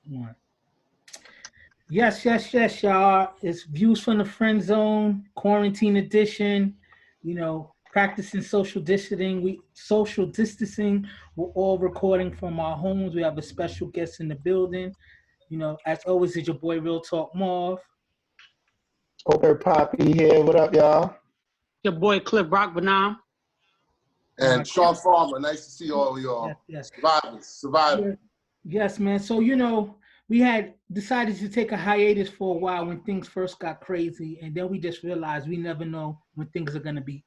One. Yes, y'all. It's Views from the Friend Zone, quarantine edition. Practicing social distancing. We're all recording from our homes. We have a special guest in the building. As always, it's your boy Real Talk Marv. Over Poppy here. What up, y'all? Your boy Cliff Rockbanam. And Sean Farmer. Nice to see all of y'all. Yes. Survivors. Yes, man. So, we had decided to take a hiatus for a while when things first got crazy. And then we just realized we never know when things are going to be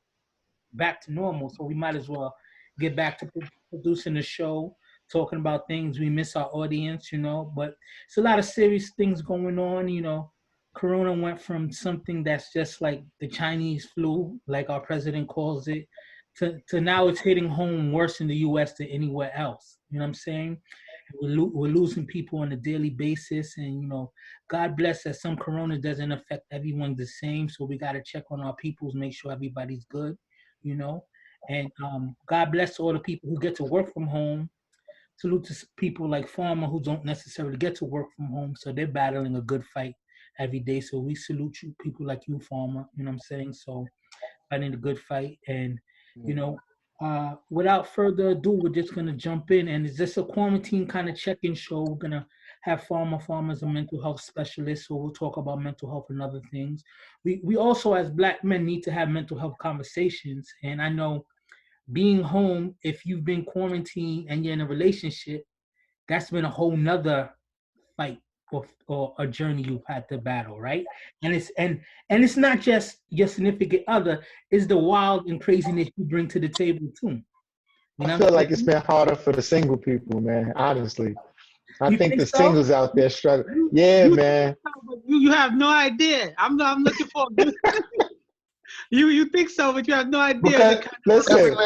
back to normal. So we might as well get back to producing the show, talking about things. We miss our audience, but it's a lot of serious things going on. Corona went from something that's just like the Chinese flu, like our president calls it, to now it's hitting home worse in the U.S. than anywhere else. You know what I'm saying? We're losing people on a daily basis, and God bless that some Corona doesn't affect everyone the same. So we got to check on our peoples, make sure everybody's good, and God bless all the people who get to work from home. Salute to people like Farmer who don't necessarily get to work from home, so they're battling a good fight every day. So we salute you, people like you, Farmer. You know what I'm saying? So fighting a good fight, and without further ado, we're just gonna jump in, and it's just a quarantine kind of check-in show. We're gonna have Farmer's a mental health specialist, so we'll talk about mental health and other things. We also, as Black men, need to have mental health conversations, and I know being home, if you've been quarantined and you're in a relationship, that's been a whole nother fight or a journey you've had to battle, right? And it's not just your significant other, it's the wild and craziness you bring to the table too. I feel like it's been harder for the single people, man, honestly. I think the so? singles out there struggle. Yeah, man. You have no idea. I'm looking for you think so, but you have no idea. Because, listen,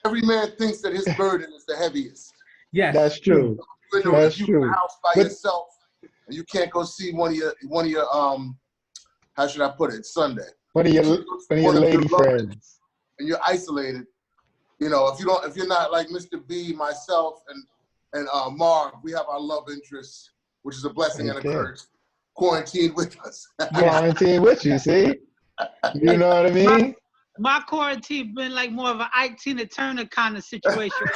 every man thinks that his burden is the heaviest. Yes, that's true. That's you're true. in the house by yourself, and you can't go see one of your how should I put it, Sunday. One of your lady friends. And you're isolated. If you're not like Mr. B, myself, and Marv, we have our love interests, which is a blessing and a curse, quarantined with us. Quarantined with you, see? You know what I mean? My quarantine been like more of an Ike Tina Turner kind of situation.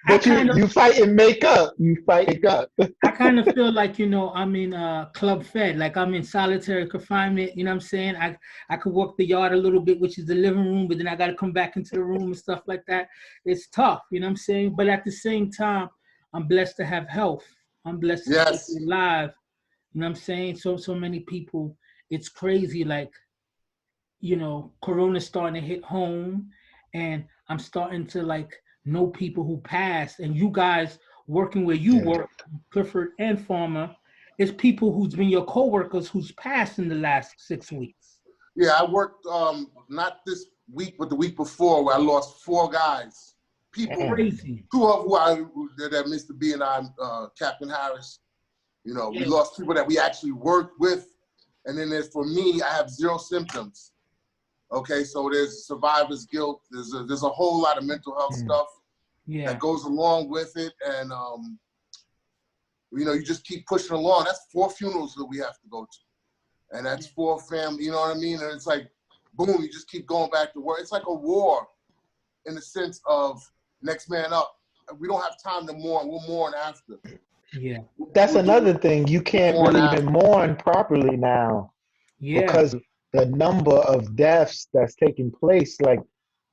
But you fight and make up. I kind of feel like, I'm in Club Fed, like I'm in solitary confinement, you know what I'm saying? I could walk the yard a little bit, which is the living room, but then I got to come back into the room and stuff like that. It's tough, you know what I'm saying? But at the same time, I'm blessed to have health. I'm blessed to be alive, you know what I'm saying? So many people, it's crazy, like, Corona's starting to hit home, and I'm starting to know people who passed, and you guys working where you work, Clifford and Farmer, is people who's been your co-workers who's passed in the last 6 weeks. Yeah, I worked not this week, but the week before, where I lost 4 guys. People, crazy. 2 of who that Mr. B and I, Captain Harris. We lost people that we actually worked with, and then for me, I have 0 symptoms. Okay, so there's survivor's guilt. There's a whole lot of mental health stuff that goes along with it, and you just keep pushing along. That's 4 funerals that we have to go to, and that's 4 family. You know what I mean? And it's like, boom, you just keep going back to work. It's like a war, in the sense of next man up. We don't have time to mourn. We'll mourn after. Yeah, that's another thing. You can't really even mourn properly now. Yeah, because the number of deaths that's taking place, like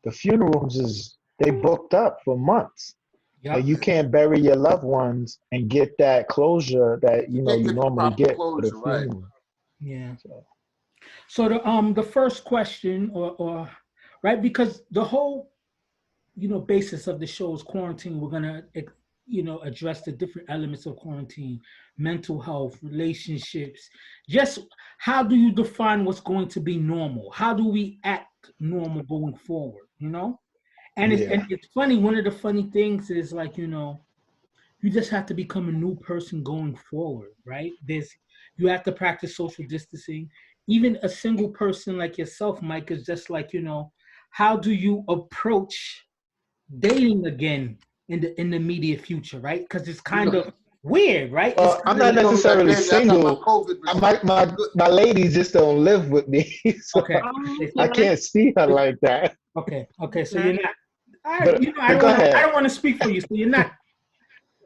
the funerals they booked up for months. Yep. And you can't bury your loved ones and get that closure that you normally get for the funeral. Right. Yeah. So the first question or right, because the whole basis of the show is quarantine. We're gonna address the different elements of quarantine, mental health, relationships. Just how do you define what's going to be normal? How do we act normal going forward, And it's funny, one of the funny things is you just have to become a new person going forward, right? You have to practice social distancing. Even a single person like yourself, Mike, is just how do you approach dating again in the immediate future, right? Because it's kind of weird, right? I'm not necessarily single. My lady just don't live with me, so Okay. I can't see her like that. Okay. So you're not. But I go ahead. don't want to speak for you. So you're not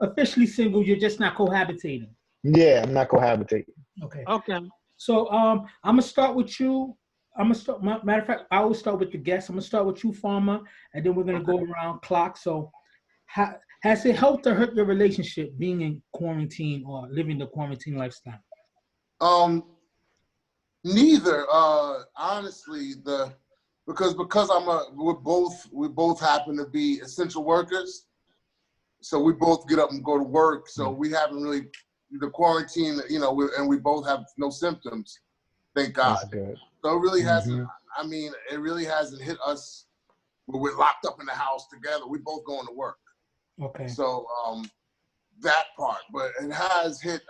officially single. You're just not cohabitating. Yeah, I'm not cohabitating. Okay. Okay. So I'm gonna start with you. Matter of fact, I always start with the guests. I'm gonna start with you, Farmer, and then we're gonna go around clock. So, has it helped or hurt your relationship being in quarantine or living the quarantine lifestyle? Neither. Honestly, because we both happen to be essential workers, so we both get up and go to work. So we haven't really the quarantine, and we both have no symptoms, thank God. That's good. So it really hasn't. I mean, it really hasn't hit us where we're locked up in the house together. We both going to work. Okay. So that part, but it has hit.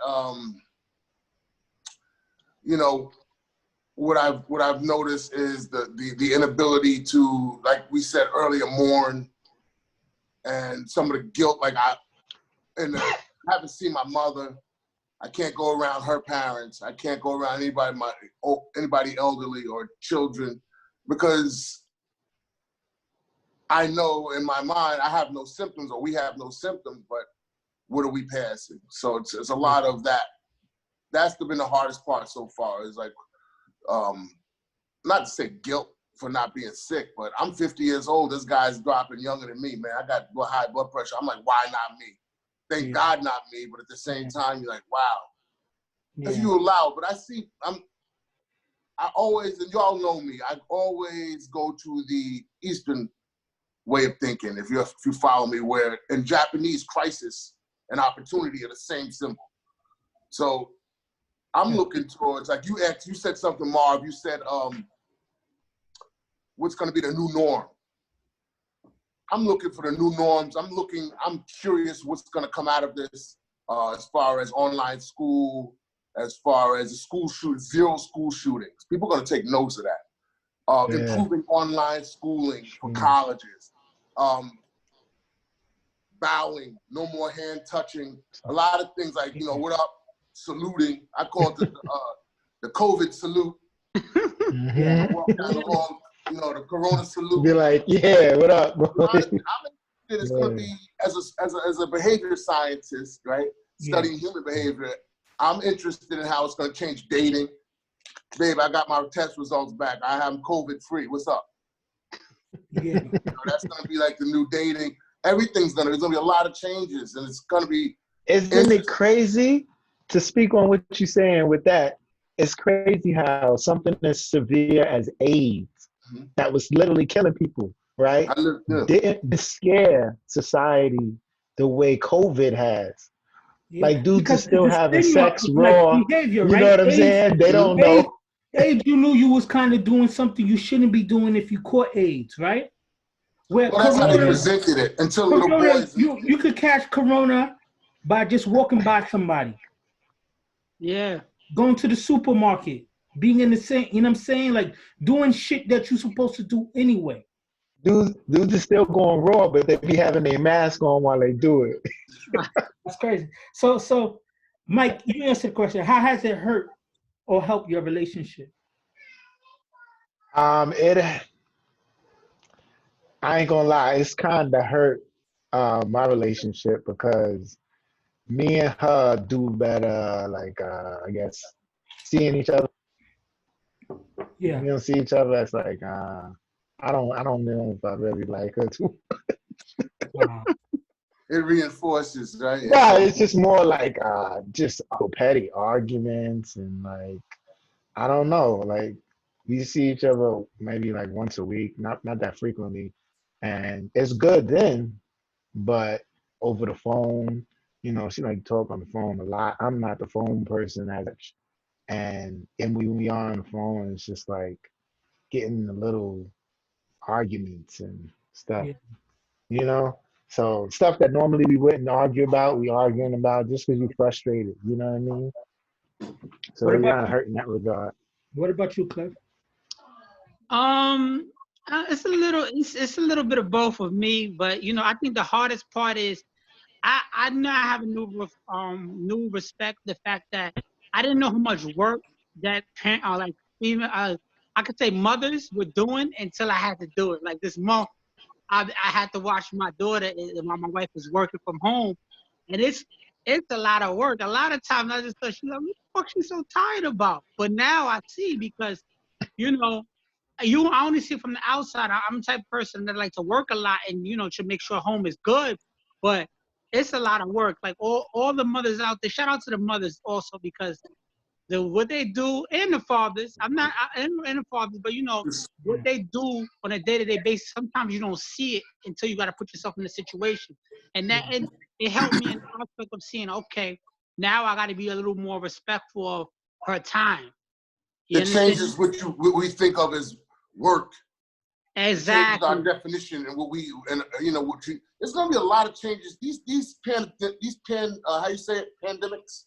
What I've noticed is the inability to, like we said earlier, mourn, and some of the guilt. Like I haven't seen my mother. I can't go around her parents. I can't go around anybody elderly or children, because I know in my mind I have no symptoms, or we have no symptoms, but what are we passing? So it's a lot of that. That's been the hardest part so far, is like, not to say guilt for not being sick, but I'm 50 years old. This guy's dropping younger than me, man. I got high blood pressure. I'm like, why not me? Thank God not me, but at the same time, you're like, wow. If you allow, but I always, and y'all know me, I always go to the Eastern way of thinking, if you follow me, where in Japanese, crisis and opportunity are the same symbol. So I'm looking towards, like you said something, Marv, you said, what's going to be the new norm? I'm looking for the new norms. I'm curious what's going to come out of this, as far as online school, as far as the zero school shootings. People are going to take notes of that. Improving online schooling for colleges. Bowing, no more hand touching. A lot of things like, what up, saluting. I call it the COVID salute. Yeah. Walk down the hall, the Corona salute. Be like, yeah, what up, bro? I'm interested. It's going to be, as a behavior scientist, right? Studying human behavior, I'm interested in how it's going to change dating. Babe, I got my test results back. I am COVID free. What's up? Yeah. That's going to be like the new dating. There's going to be a lot of changes, and it's going to be. Isn't it crazy to speak on what you're saying with that? It's crazy how something as severe as AIDS, that was literally killing people, right? Didn't scare society the way COVID has. Yeah. Like dudes are still having sex raw. Behavior, you know what I'm saying? They don't know. AIDS, you knew you was kind of doing something you shouldn't be doing if you caught AIDS, right? Well, that's how they presented it until little boys. You could catch Corona by just walking by somebody. Yeah. Going to the supermarket, being in the same, you know what I'm saying? Like doing shit that you're supposed to do anyway. Dudes are still going raw, but they be having their mask on while they do it. That's crazy. So, Mike, you answered the question. How has it hurt or helped your relationship? I ain't gonna lie, it's kind of hurt my relationship, because me and her do better, like, I guess, seeing each other. Yeah. We don't see each other. It's like, I don't know if I really like her too. Wow. It reinforces, right? Yeah, it's just more like just petty arguments, and like, I don't know, like we see each other maybe like once a week, not that frequently, and it's good then, but over the phone, she like talk on the phone a lot. I'm not the phone person as much, and when we are on the phone, it's just like getting a little arguments and stuff, So stuff that normally we wouldn't argue about, we arguing about just because you're frustrated. You know what I mean? So it's not hurt in that regard. What about you, Cliff? It's a little bit of both of me, but you know, I think the hardest part is I now have a new respect the fact that I didn't know how much work that parent like female I could say mothers were doing until I had to do it. Like this month, I had to watch my daughter while my wife was working from home, and it's a lot of work. A lot of times I just thought she's like, what the fuck she's so tired about? But now I see because you know I only see it from the outside. I'm the type of person that like to work a lot and you know to make sure home is good, but it's a lot of work. Like all the mothers out there. Shout out to the mothers also because what they do and the fathers. I'm not and the fathers, but you know what they do on a day-to-day basis. Sometimes you don't see it until you got to put yourself in the situation, and it helped me in the aspect of seeing okay, now I got to be a little more respectful of her time. You It understand? changes what we think of as work. Exactly. Our definition and what we you know there's gonna be a lot of changes. These how you say it, pandemics.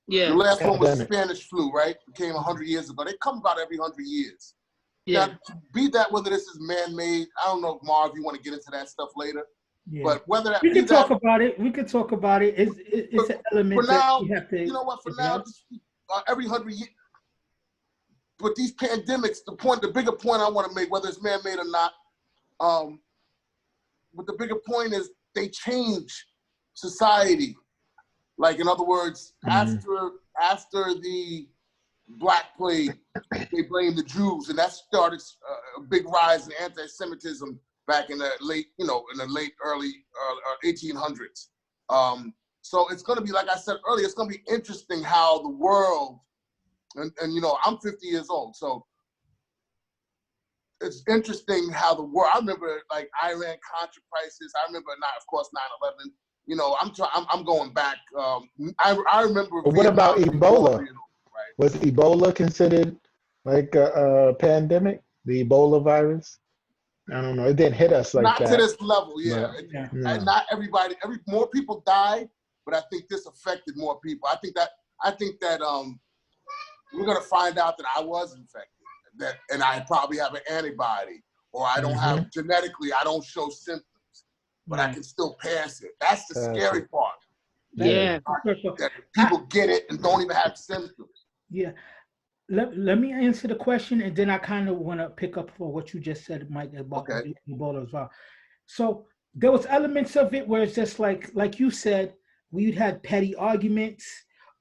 Yeah. The last one was Spanish flu, right? It came 100 years ago. They come about every 100 years. Yeah. Now, be that whether this is man-made, I don't know, Marv, you want to get into that stuff later. Yeah. But whether that we can talk about it. We can talk about it. It's an element for now, that you have to. You know what? For now, every 100 years. But these pandemics, the bigger point I want to make, whether it's man-made or not, but the bigger point is they change society. Like in other words, after the Black Plague, they blamed the Jews, and that started a big rise in anti-Semitism back in the early 1800s. So it's going to be, like I said earlier, it's going to be interesting how the world. And you know, I'm 50 years old, so it's interesting how the world. I remember like Iran-Contra crisis. I remember of course 9/11. You know, I'm going back. I remember. But what about Ebola? Right? Was Ebola considered like a pandemic? The Ebola virus? I don't know. It didn't hit us like not that. Not to this level, yeah. No. And not everybody. More people died, but I think this affected more people. I think that we're gonna find out that I was infected, and I probably have an antibody, or I don't have genetically. I don't show symptoms, but I can still pass it. That's the scary part. Yeah, that people get it and don't even have symptoms. Yeah. Let me answer the question, and then I kind of want to pick up for what you just said, Mike, about Ebola as well. So there was elements of it where it's just like you said, we'd had petty arguments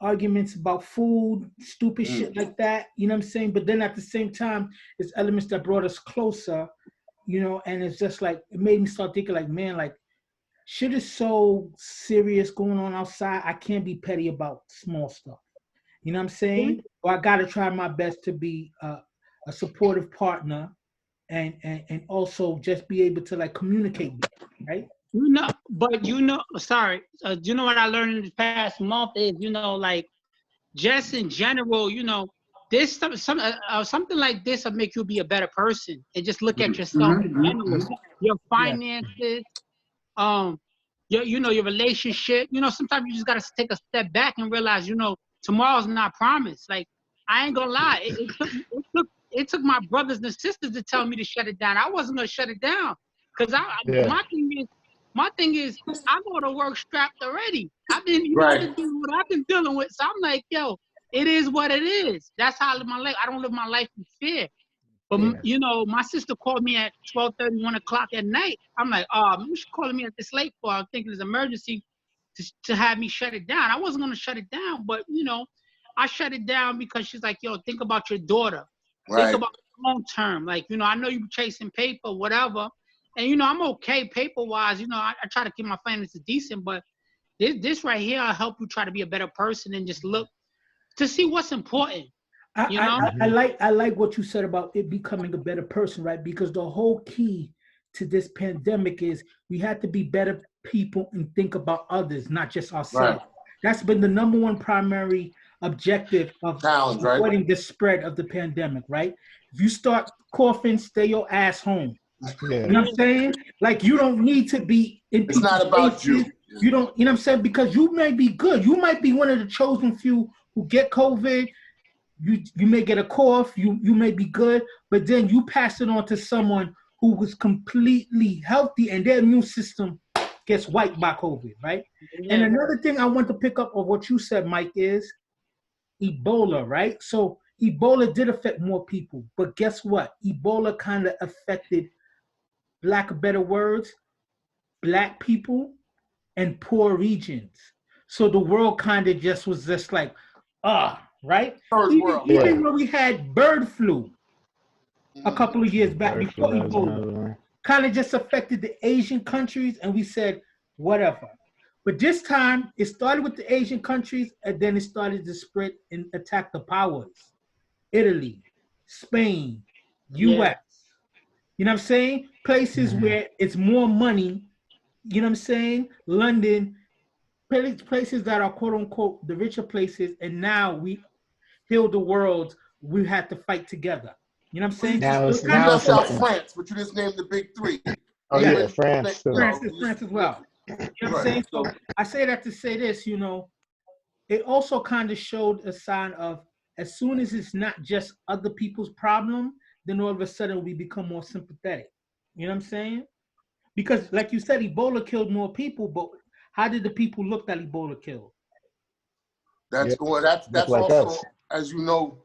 about food, stupid shit like that, you know what I'm saying? But then at the same time, it's elements that brought us closer, you know, and it's just like, it made me start thinking like, man, like shit is so serious going on outside. I can't be petty about small stuff. You know what I'm saying? Or I got to try my best to be a supportive partner and also just be able to like communicate with them, right? You know, but you know, sorry, you know what I learned in the past month is, you know, like just in general, you know, this something like this will make you be a better person and just look at yourself in general, your finances, your relationship. You know, sometimes you just gotta take a step back and realize, you know, tomorrow's not promised. Like I ain't gonna lie, it took my brothers and sisters to tell me to shut it down. I wasn't gonna shut it down because my thing is, I go to work strapped already. I've been doing what I've been dealing with. So I'm like, yo, it is what it is. That's how I live my life. I don't live my life in fear. But you know, my sister called me at 12:30, 1 o'clock at night. I'm like, oh, man, she's calling me at this late for. I'm thinking it's an emergency to have me shut it down. I wasn't gonna shut it down, but you know, I shut it down because she's like, yo, think about your daughter. Think about long term. Like, you know, I know you're chasing paper, whatever. And, you know, I'm okay paper-wise. You know, I try to keep my finances decent, but this right here will help you try to be a better person and just look to see what's important. You know? I like what you said about it becoming a better person, right? Because the whole key to this pandemic is we have to be better people and think about others, not just ourselves. Right. That's been the number one primary objective of avoiding the spread of the pandemic, right? If you start coughing, stay your ass home. Yeah. You know what I'm saying? Like you don't need to be in It's not about you. You don't, you know what I'm saying? Because you may be good. You might be one of the chosen few who get COVID. You may get a cough, you may be good, but then you pass it on to someone who was completely healthy and their immune system gets wiped by COVID, right? Yeah. And another thing I want to pick up of what you said, Mike, is Ebola, right? So Ebola did affect more people, but guess what? Ebola kind of affected, lack of better words, black people and poor regions. So the world kind of just was just like, right? Third Even world, even Yeah. when we had bird flu a couple of years back Bird before flu, that was Ebola, another one. kind of just affected the Asian countries, and we said, whatever. But this time, it started with the Asian countries, and then it started to spread and attack the powers. Italy, Spain, Yeah. US. You know what I'm saying? Places Mhm. where it's more money, you know what I'm saying? London, places that are quote unquote the richer places, and now we heal the world, we had to fight together. You know what I'm Well, saying? So it you kind of Now it's left out showed, something. France, but you just named the big three. Oh yeah, yeah, Britain, France you too. know, France as well. You know what I'm right. saying? So So I say that to say this, it also kind of showed a sign of as soon as it's not just other people's problem, then all of a sudden we become more sympathetic. You know what I'm saying? Because like you said, Ebola killed more people, but how did the people look that Ebola killed? Yeah, just that's like also, us. as you know,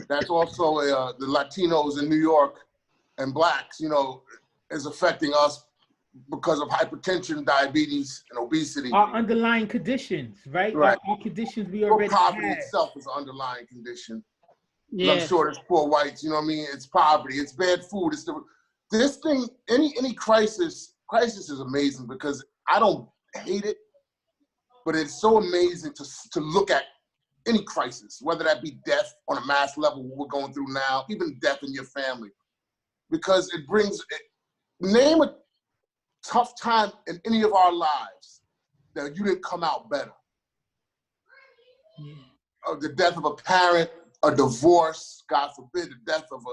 that's also the Latinos in New York and blacks, is affecting us because of hypertension, diabetes, and obesity. Our underlying conditions, right? Right. Our conditions we Well, already poverty had. itself is an underlying condition. Because I'm Yeah. sure there's poor whites, you know what I mean? It's poverty, it's bad food. This thing, any crisis is amazing because I don't hate it, but it's so amazing to look at any crisis, whether that be death on a mass level, what we're going through now, even death in your family, because name a tough time in any of our lives that you didn't come out better. Yeah. The death of a parent, a divorce, God forbid, the death of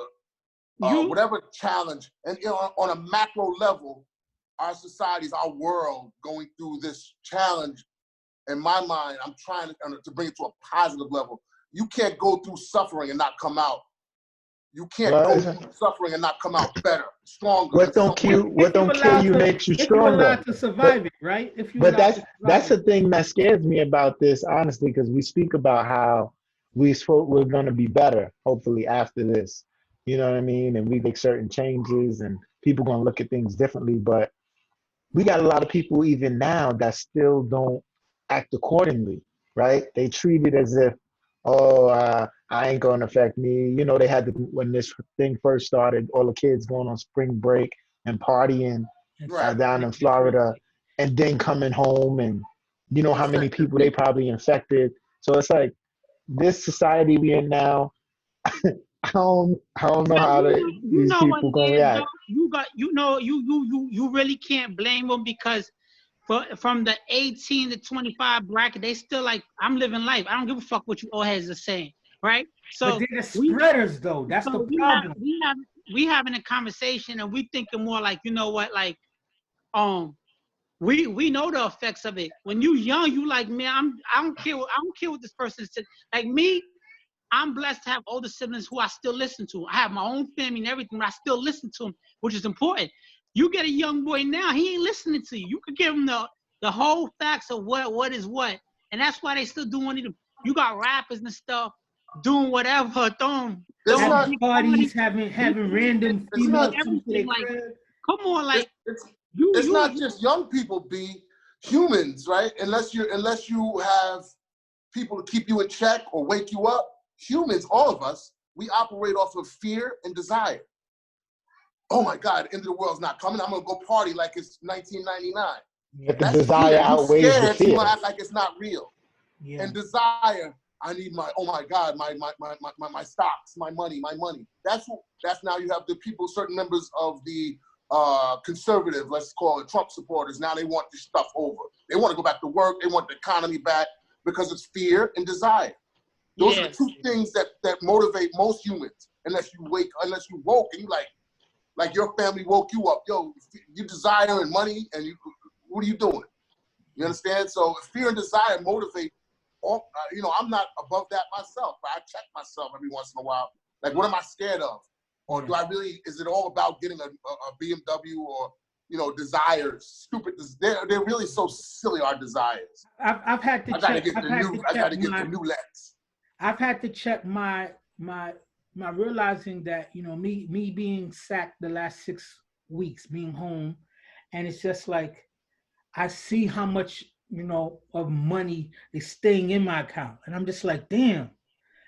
whatever challenge. And on a macro level, our societies, our world going through this challenge, in my mind, I'm trying to bring it to a positive level. You can't go through suffering and not come out. You can't go Well, through suffering and not come out better, stronger. what don't kill If you you allowed to, makes you if you stronger. allowed to But survive it, right? If you but allowed that's to that's survive the it. thing that scares me about this, honestly, because we speak about how we're gonna be better, hopefully after this. You know what I mean? And we make certain changes, and people gonna look at things differently. But we got a lot of people even now that still don't act accordingly, right? They treat it as if, oh, I ain't going to affect me. They had when this thing first started, all the kids going on spring break and partying Right. down in Florida, and then coming home, and how many Infected people they people. probably infected. So it's like this society we in now. I don't know But how you these know what people gonna it is though. react. You really can't blame them because from the 18 to 25 bracket, they still like, I'm living life. I don't give a fuck what you old heads are saying, right? But So they're the we spreaders, though. That's the so problem. we having a conversation and we thinking more like, you know what, like we know the effects of it. When you young, you like, man, I don't care what this person said. Like me, I'm blessed to have older siblings who I still listen to. I have my own family and everything, but I still listen to them, which is important. You get a young boy now, he ain't listening to you. You could give him the whole facts of what is what. And that's why they still doing it. You got rappers and stuff doing whatever, throwing It's not. Having big parties, parties, having random It's females not. come to everything. their Like, crib. come on, like It's it's you not just young people. Be humans, right? Unless you have people to keep you in check or wake you up. Humans, all of us, we operate off of fear and desire. Oh my God, the end of the world's not coming. I'm gonna go party like it's 1999. But the That's desire fear. You outweighs the scared, so you fear. gonna act like it's not real. Yeah. And desire, I need oh my God, my stocks, my money. That's now you have the people, certain members of the conservative, let's call it Trump supporters. Now they want this stuff over. They want to go back to work. They want the economy back because it's fear and desire. Those are the two things that motivate most humans. Unless you woke and you like your family woke you up. Yo, you desire and money, and what are you doing? You understand? So fear and desire motivate. I'm not above that myself, but I check myself every once in a while. Like, what am I scared of? Or do I really, is it all about getting a BMW or, you know, desires, stupid, they're really so silly, our desires. I've had to check. I gotta get the new Lex. I've had to check my realizing that, you know, me being sacked the last 6 weeks, being home, and it's just like I see how much, you know, of money is staying in my account, and I'm just like, damn,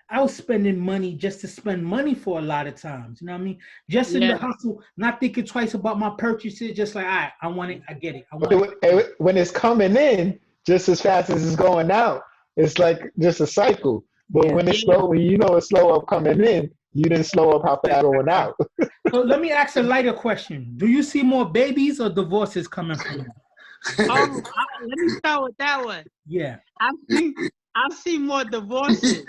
I was spending money just to spend money for a lot of times. You know what I mean? Just in the hustle, not thinking twice about my purchases. Just like, all right, I want it, I get it. I want it. When it's coming in just as fast as it's going out, it's like just a cycle. But when it's slow, when you know it's slow up coming in, you didn't slow up how fast going out. So let me ask a lighter question. Do you see more babies or divorces coming from you? Let me start with that one. Yeah. I've seen more divorces.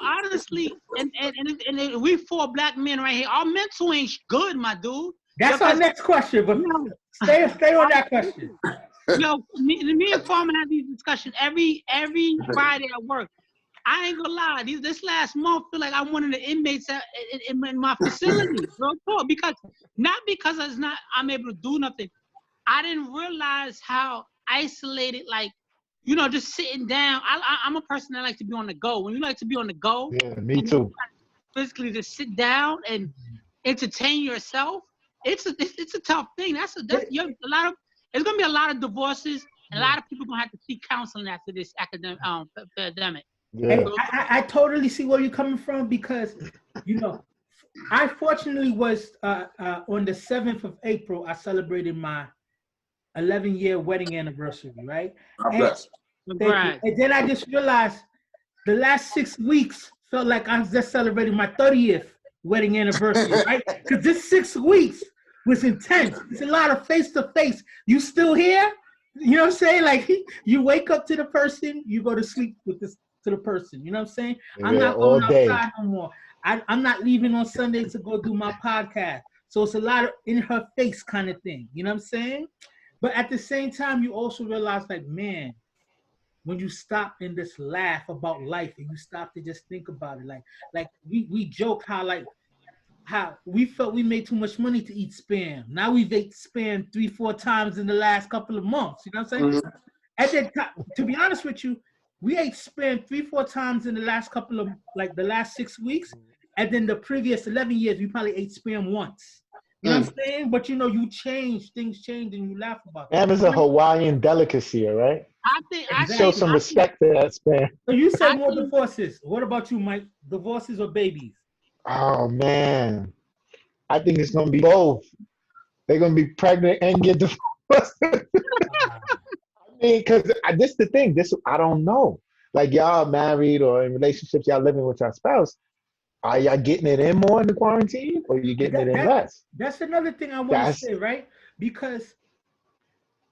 Honestly, and we 4 black men right here. Our mental ain't good, my dude. That's our next question, but stay on that question. Me and Farmer have these discussions every Friday at work. I ain't gonna lie, this last month feel like I'm one of the inmates in my facility, bro. Because I'm able to do nothing. I didn't realize how isolated, like, you know, just sitting down. I'm a person that likes to be on the go. When you like to be on the go, yeah, me too. Physically, just sit down and entertain yourself. It's a tough thing. It's gonna be a lot of divorces, and a lot of people gonna have to seek counseling after this pandemic. Yeah. I totally see where you're coming from, because, you know, I fortunately was on the 7th of April, I celebrated my 11-year wedding anniversary, right? And then I just realized the last 6 weeks felt like I was just celebrating my 30th wedding anniversary, right? Because this 6 weeks was intense. It's a lot of face-to-face. You still here? You know what I'm saying? Like, you wake up to the person, you go to sleep with this to the person. You know what I'm saying? Yeah, I'm not going outside no more. I'm not leaving on Sunday to go do my podcast. So it's a lot of in her face kind of thing. You know what I'm saying? But at the same time, you also realize, like, man, when you stop and just laugh about life and you stop to just think about it, like we joke how we felt we made too much money to eat Spam. Now we've ate Spam 3-4 times in the last couple of months. You know what I'm saying? Mm-hmm. At that time, to be honest with you, we ate Spam 3-4 times in the last couple of, like, the last 6 weeks. And then the previous 11 years, we probably ate Spam once. You know what I'm saying? But, you know, things change, and you laugh about it. Spam is a Hawaiian delicacy, right? I show some respect to that Spam. So you said more divorces. What about you, Mike? Divorces or babies? Oh, man. I think it's going to be both. They're going to be pregnant and get divorced. I mean, because this is the thing. I don't know. Like, y'all married or in relationships, y'all living with your spouse. Are y'all getting it in more in the quarantine, or you getting it in less? That's another thing I want to say, right? Because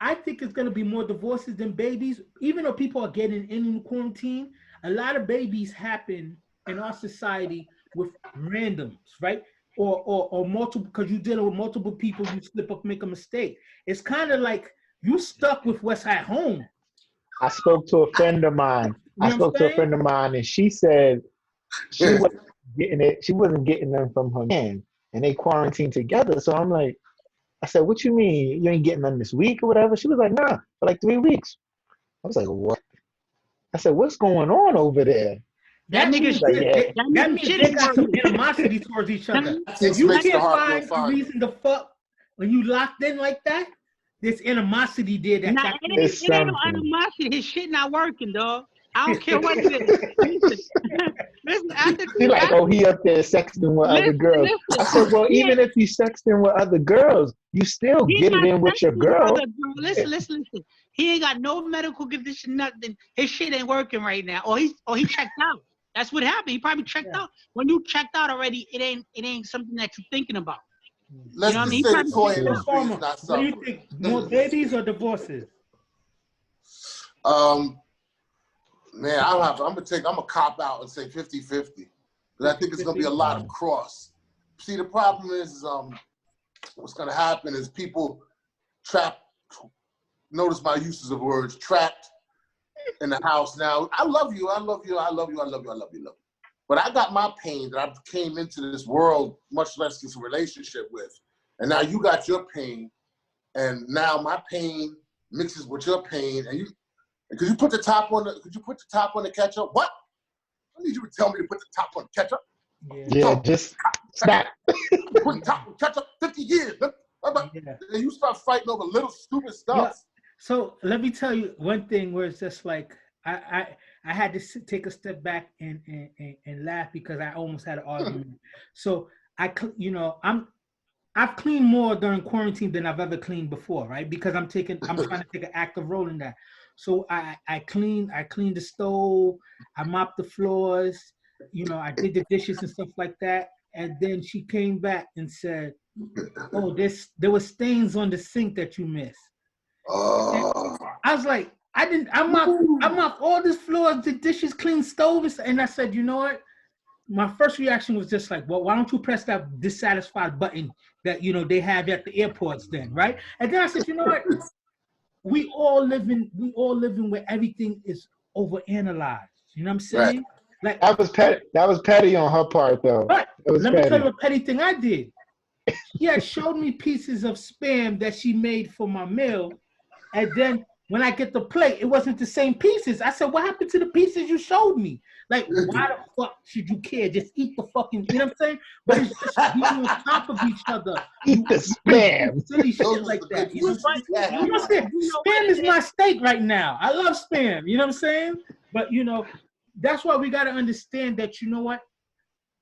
I think it's going to be more divorces than babies. Even though people are getting in quarantine, a lot of babies happen in our society with randoms, right? Or multiple, because you're dealing with multiple people, you slip up, make a mistake. It's kind of like you stuck with what's at home. I spoke to a friend of mine. And she said she wasn't getting it. She wasn't getting them from her man, and they quarantined together. So I'm like, I said, "What you mean? You ain't getting them this week or whatever?" She was like, "Nah, for like 3 weeks." I was like, "What?" I said, "What's going on over there?" That means they got some animosity towards each other. If you can't find a reason to fuck when you locked in like that, there's animosity there. It ain't no animosity. His shit not working, dog. I don't care what it is. Listen, He's like, oh, he up there sexting with other girls. I said, well, even if you sexting with other girls, you still get it in with your girl. Listen. He ain't got no medical condition, nothing. His shit ain't working right now. Or he checked out. That's what happened. He probably checked out. When you checked out already, it ain't something that you're thinking about. Let's just say the toy industry is not something. What do you think? More babies or divorces? Man, I'm gonna cop out and say 50-50. Because I think it's gonna be a lot of cross. See, the problem is what's gonna happen is people trapped. Notice my uses of words, trapped in the house now. I love you. But I got my pain that I came into this world, much less this relationship with. And now you got your pain, and now my pain mixes with your pain. And could you put the top on the ketchup? What? I need you to tell me to put the top on the ketchup. Yeah, just snap. Put top on ketchup 50 years. And you start fighting over little stupid stuff. Yeah. So let me tell you one thing where it's just like I had to take a step back and laugh because I almost had an argument. So I've cleaned more during quarantine than I've ever cleaned before, right? Because I'm trying to take an active role in that. So I cleaned the stove, I mopped the floors, I did the dishes and stuff like that. And then she came back and said, "Oh, there were stains on the sink that you missed." I was like, I mopped all this floors, the dishes, clean stoves, and I said, you know what? My first reaction was just like, well, why don't you press that dissatisfied button that they have at the airports then, right? And then I said, you know what? We all living where everything is overanalyzed. You know what I'm saying? Right. Like that was petty on her part, though. But let me petty. tell you a petty thing I did. She had showed me pieces of spam that she made for my meal, and then when I get the plate, it wasn't the same pieces. I said, what happened to the pieces you showed me? Like, why the fuck should you care? Just eat the fucking, you know what I'm saying? But it's just being on top of each other. Eat the spam. Silly shit like that. You know what I'm saying? Spam is my steak right now. I love spam. You know what I'm saying? But, that's why we got to understand that, you know what?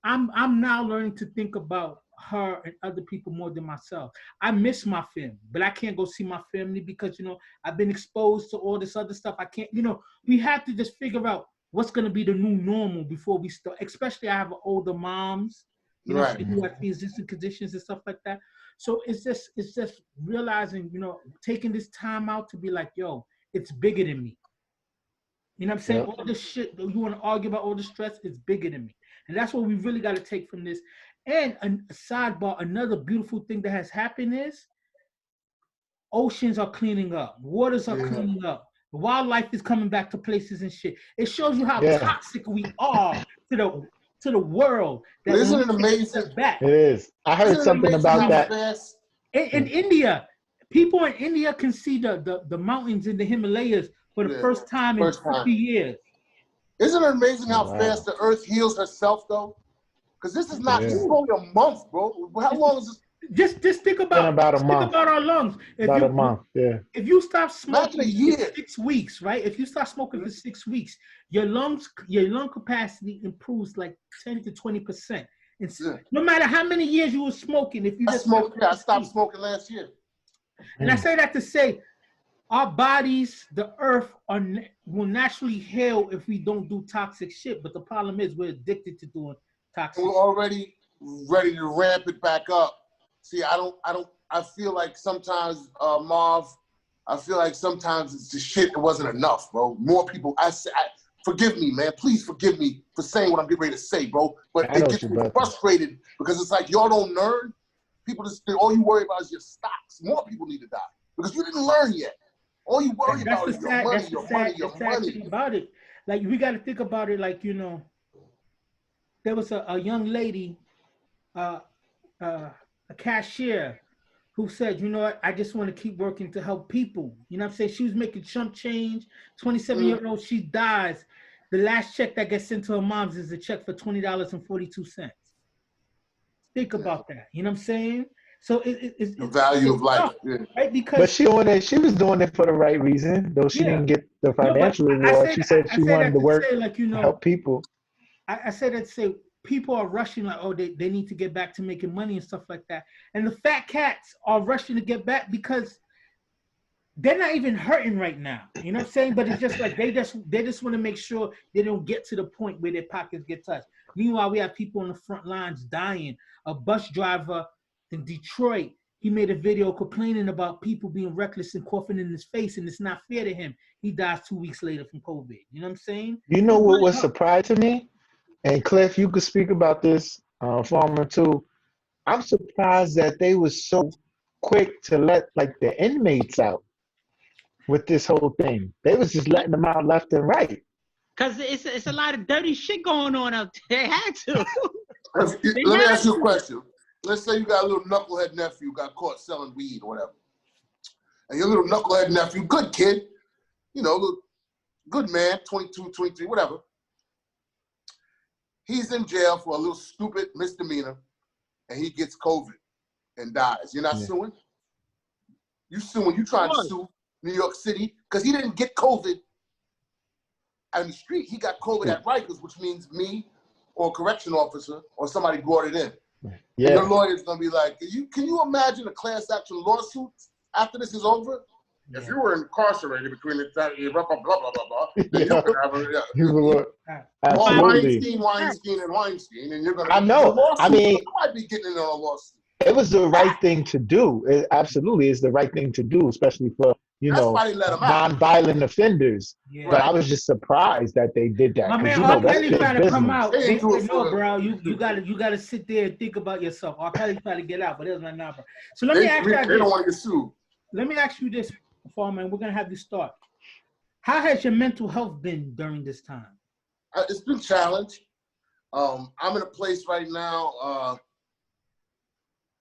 I'm now learning to think about her and other people more than myself. I miss my family, but I can't go see my family because I've been exposed to all this other stuff. I can't, we have to just figure out what's going to be the new normal before we start. Especially I have older moms, right, who have existing conditions and stuff like that. So it's just realizing, taking this time out to be like, yo, it's bigger than me. You know what I'm saying? Yep. All this shit you want to argue about, all the stress, is bigger than me. And that's what we really got to take from this. And a sidebar, another beautiful thing that has happened is oceans are cleaning up. Waters are cleaning up. The wildlife is coming back to places and shit. It shows you how toxic we are to the world. That isn't it amazing? It is. I heard something about that. In India, people in India can see the mountains in the Himalayas for the first time in 50 years. Isn't it amazing how fast the earth heals herself, though? Because this is not, this is only a month, bro. How long is this? Just think about our lungs. About a month, yeah. If you stop smoking for 6 weeks, right? If you start smoking for 6 weeks, your lung capacity improves like 10 to 20%. No matter how many years you were smoking, if you I stopped smoking last year. And I say that to say, our bodies, the earth, will naturally heal if we don't do toxic shit. But the problem is we're addicted to doing toxic. We're already ready to ramp it back up. See, I feel like sometimes, Marv, I feel like sometimes it's the shit that wasn't enough, bro. More people, forgive me, man. Please forgive me for saying what I'm getting ready to say, bro. But it gets me frustrated because it's like y'all don't learn. People just, all you worry about is your stocks. More people need to die because you didn't learn yet. All you worry about is your money, your money. About it. Like, we got to think about it like, there was a young lady, a cashier, who said, you know what, I just want to keep working to help people. You know what I'm saying? She was making chump change. 27-year-old, she dies. The last check that gets sent to her mom's is a check for $20.42. Think about that. You know what I'm saying? So it's the value of life, right? Because but she was doing it for the right reason, though she didn't get the financial reward. She said she wanted to work to help people. I said that to say people are rushing like, oh, they need to get back to making money and stuff like that. And the fat cats are rushing to get back because they're not even hurting right now. You know what I'm saying? But it's just like they just want to make sure they don't get to the point where their pockets get touched. Meanwhile, we have people on the front lines dying. A bus driver in Detroit, he made a video complaining about people being reckless and coughing in his face, and it's not fair to him. He dies 2 weeks later from COVID. You know what I'm saying? You know what was surprising to me? And Cliff, you could speak about this, Farmer too. I'm surprised that they were so quick to let like the inmates out with this whole thing. They was just letting them out left and right. Cause it's a lot of dirty shit going on out there. They had to. Let me ask you a question. Let's say you got a little knucklehead nephew got caught selling weed or whatever. And your little knucklehead nephew, good kid, you know, good man, 22, 23, whatever. He's in jail for a little stupid misdemeanor and he gets COVID and dies. You're not suing? You suing, you trying to sue New York City because he didn't get COVID on the street. He got COVID at Rikers, which means me or a correction officer or somebody brought it in. Yeah. And your lawyer's gonna be like, can you imagine a class action lawsuit after this is over? Yeah. If you were incarcerated between the time, blah, blah, blah, blah, blah, then you could have Weinstein, and you're gonna. I know. I mean, you might be getting into a lawsuit. It was the right thing to do. It absolutely is the right thing to do, especially for non-violent offenders. Yeah. But I was just surprised that they did that. My man, R. Kelly trying to come out. No, bro, you gotta sit there and think about yourself. R. Kelly trying to get out, but it was not bro. So let me ask you. They don't want to get sued. Let me ask you this, Foreman. We're gonna have this start. How has your mental health been during this time? It's been challenged. I'm in a place right now.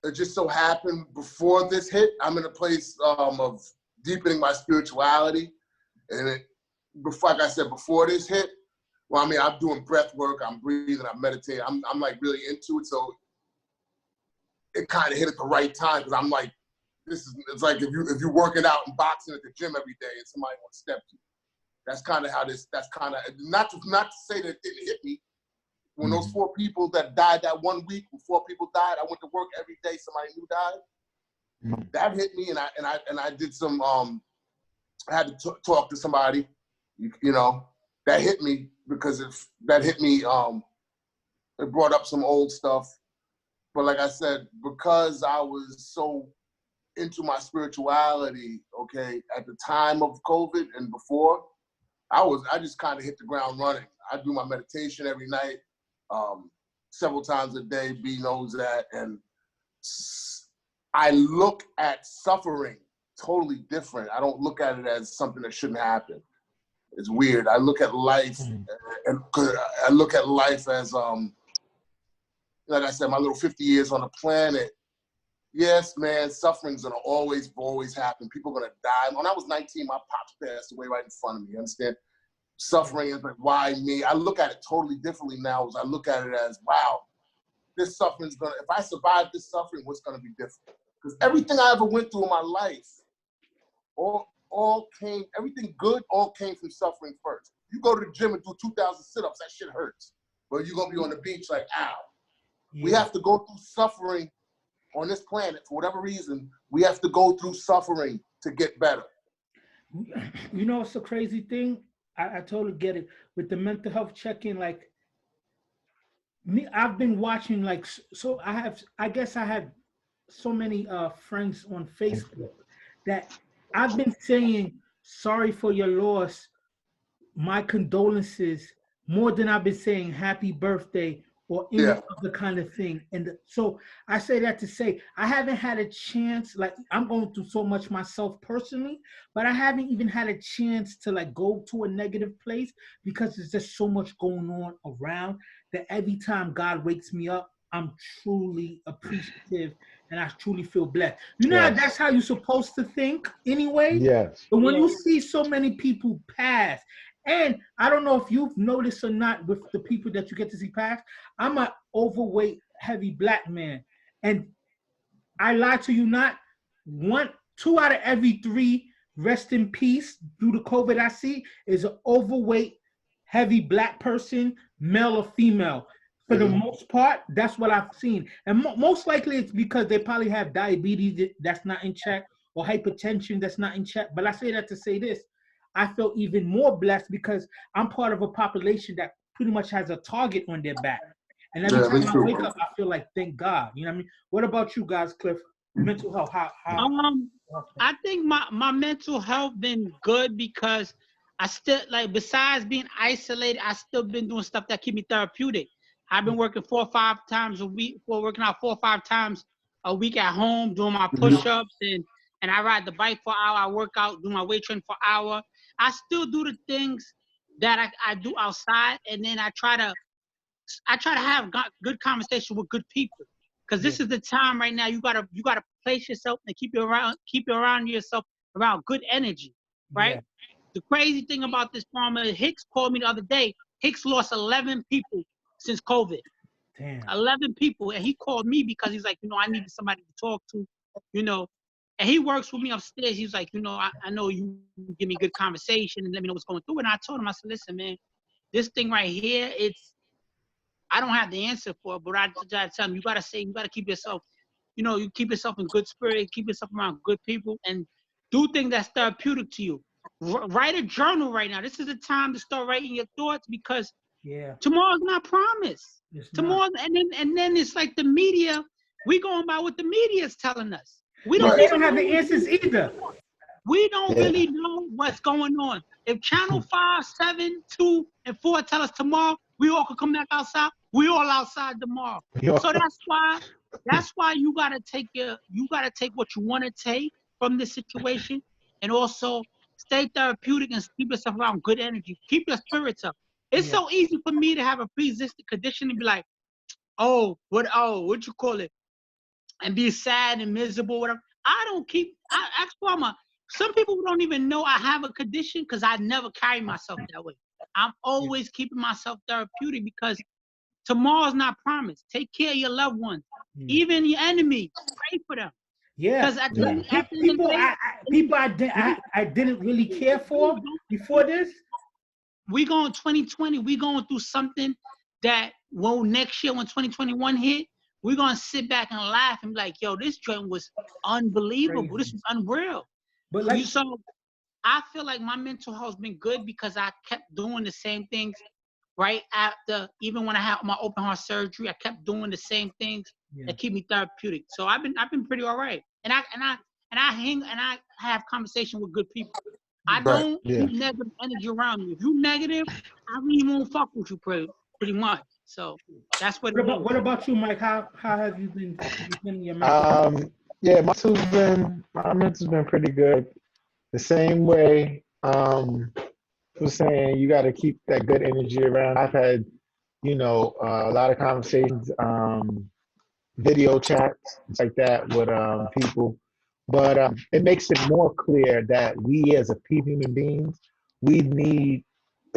It just so happened before this hit, I'm in a place of deepening my spirituality. And like I said, before this hit, well, I mean, I'm doing breath work, I'm breathing, I'm meditating, I'm like really into it. So it kind of hit at the right time because I'm like, it's like if you're working out and boxing at the gym every day and somebody wants to step to you. That's kind of how that's kind of, not to say that it didn't hit me. When those 4 people that died that 1 week, when 4 people died, I went to work every day, somebody new died. That hit me, and I did some. I had to talk to somebody, you know, that hit me because that hit me. It brought up some old stuff, but like I said, because I was so into my spirituality, okay, at the time of COVID and before, I just kind of hit the ground running. I do my meditation every night. Several times a day, B knows that, and I look at suffering totally different. I don't look at it as something that shouldn't happen. It's weird. I look at life, and I look at life as, like I said, my little 50 years on the planet. Yes, man, suffering's gonna always happen. People are gonna die. When I was 19, my pops passed away right in front of me. You understand? Suffering is like, why me? I look at it totally differently now. As I look at it as, wow, this suffering's gonna, if I survive this suffering, what's gonna be different? Because everything I ever went through in my life, everything good all came from suffering first. You go to the gym and do 2,000 sit-ups, that shit hurts. But you're gonna be on the beach like, ow. Yeah. We have to go through suffering on this planet for whatever reason. We have to go through suffering to get better. You know, it's a crazy thing. I totally get it. With the mental health check-in, like me, I've been watching, like, so I guess I have so many friends on Facebook that I've been saying, sorry for your loss, my condolences, more than I've been saying happy birthday or any other kind of thing. And so I say that to say, I haven't had a chance, like I'm going through so much myself personally, but I haven't even had a chance to like go to a negative place because there's just so much going on around that every time God wakes me up, I'm truly appreciative and I truly feel blessed. You know, that's how you're supposed to think anyway. Yes. But when you see so many people pass, and I don't know if you've noticed or not with the people that you get to see pass, I'm an overweight, heavy black man. And I lie to you not, 2 out of every 3 rest in peace due to COVID I see is an overweight, heavy black person, male or female. For the most part, that's what I've seen. And most likely it's because they probably have diabetes that's not in check or hypertension that's not in check. But I say that to say this. I feel even more blessed because I'm part of a population that pretty much has a target on their back. And every time I wake up, I feel like, thank God. You know what I mean? What about you guys, Cliff? Mental health, how? I think my mental health been good because I still, like, besides being isolated, I still been doing stuff that keep me therapeutic. I've been working 4 or 5 times a week, working out 4 or 5 times a week at home, doing my push-ups, and I ride the bike for an hour, I work out, do my weight training for an hour. I still do the things that I do outside, and then I try to have good conversation with good people, because this is the time right now. You gotta place yourself and keep you around yourself around good energy, right? Yeah. The crazy thing about this farmer, Hicks called me the other day. Hicks lost 11 people since COVID. Damn. 11 people, and he called me because he's like, I needed somebody to talk to, and he works with me upstairs. He's like, I know you give me good conversation and let me know what's going through. And I told him, I said, listen, man, this thing right here, I don't have the answer for it, but I try to tell him, you gotta keep yourself, you keep yourself in good spirit, keep yourself around good people, and do things that's therapeutic to you. Write a journal right now. This is the time to start writing your thoughts, because tomorrow's not promised. Tomorrow, and then it's like the media. We going by what the media is telling us. We don't. They don't have the answers either. We don't really know what's going on. If Channel 5, 7, 2, and 4 tell us tomorrow we all could come back outside, we all outside tomorrow. So that's why you gotta take what you want to take from this situation, and also stay therapeutic and keep yourself around good energy. Keep your spirits up. It's so easy for me to have a pre-existing condition and be like, what you call it, and be sad and miserable, whatever. I ask Mama. Some people don't even know I have a condition because I never carry myself that way. I'm always keeping myself therapeutic, because tomorrow's not promised. Take care of your loved ones, even your enemies. Pray for them. Yeah, people I didn't really care for before this. We going 2020. We going through something that next year when 2021 hit, we're gonna sit back and laugh and be like, yo, this joint was unbelievable. This was unreal. But so I feel like my mental health has been good because I kept doing the same things right after, even when I had my open heart surgery, I kept doing the same things that keep me therapeutic. So I've been pretty all right. And I have conversation with good people. I don't keep negative energy around me. If you negative, I really won't fuck with you pretty much. So that's what it is. What about you, Mike? How have you been in your mental? Yeah, my mental's been pretty good. The same way was saying, you got to keep that good energy around. I've had, a lot of conversations, video chats, things like that with people. But it makes it more clear that we as human beings, we need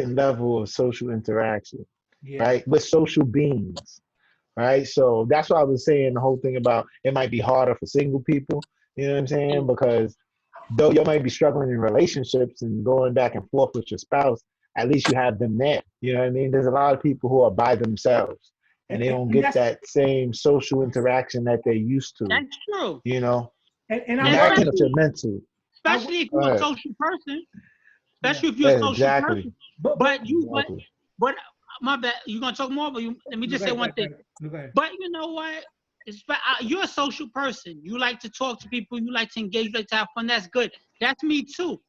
a level of social interaction, right? We're social beings. Right. So that's why I was saying the whole thing about it might be harder for single people. You know what I'm saying? Because though you might be struggling in relationships and going back and forth with your spouse, at least you have them there. You know what I mean? There's a lot of people who are by themselves and they don't get that same social interaction that they used to. That's true. And that can affect mental. Especially if you're a social person. Especially if you're a social person. But my bad. You're gonna talk more, but let me just say one thing. But you know what? You're a social person. You like to talk to people. You like to engage. You like to have fun. That's good. That's me too.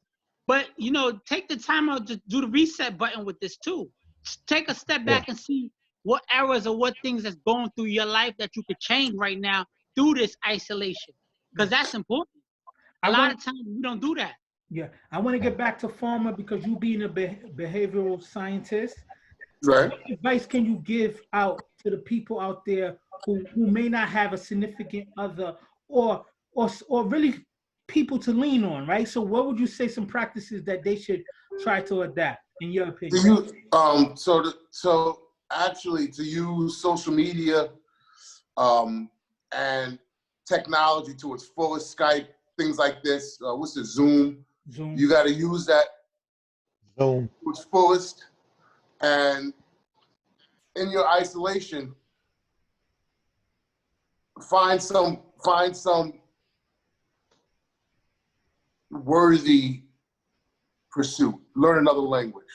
But take the time out to do the reset button with this too. Take a step back and see what errors or what things that's going through your life that you could change right now through this isolation, because that's important. A lot of times we don't do that. Yeah, I want to get back to Farmer, because you being a behavioral scientist. Right. What advice can you give out to the people out there who may not have a significant other or really people to lean on, right? So what would you say some practices that they should try to adapt, in your opinion? So actually to use social media and technology to its fullest, Skype, things like this, what's it, Zoom? You got to use that to its fullest. And in your isolation, find some worthy pursuit. Learn another language.